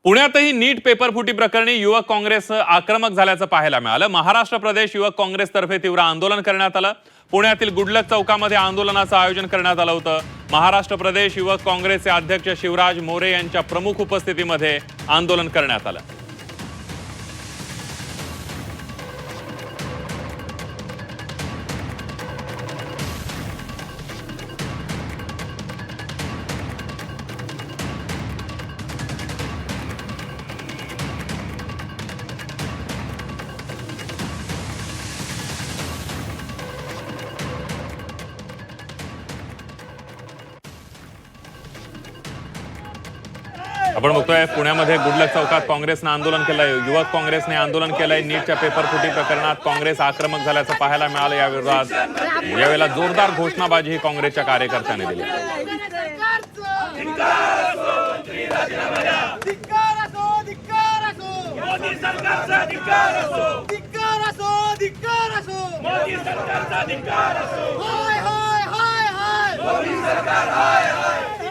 पुण्यातही नीट पेपरफुटी प्रकरणी युवक काँग्रेस आक्रमक झाल्याचं पाहायला मिळालं। महाराष्ट्र प्रदेश युवक काँग्रेसतर्फे तीव्र आंदोलन करण्यात आलं। पुण्यातील गुडलक चौकामध्ये आंदोलनाचं आयोजन करण्यात आलं होतं। महाराष्ट्र प्रदेश युवक काँग्रेसचे अध्यक्ष शिवराज मोरे यांच्या प्रमुख उपस्थितीमध्ये आंदोलन करण्यात आलं। आपण बघतोय पुण्यामध्ये गुडलक चौकात काँग्रेसने आंदोलन केलंय। युवक काँग्रेसने आंदोलन केलंय। नीटच्या पेपरफुटी प्रकरणात काँग्रेस आक्रमक झाल्याचं पाहायला मिळालं। या विरोधात यावेळेला जोरदार घोषणाबाजी काँग्रेसच्या कार्यकर्त्यांनी दिली। मोदी सरकार हाय हाय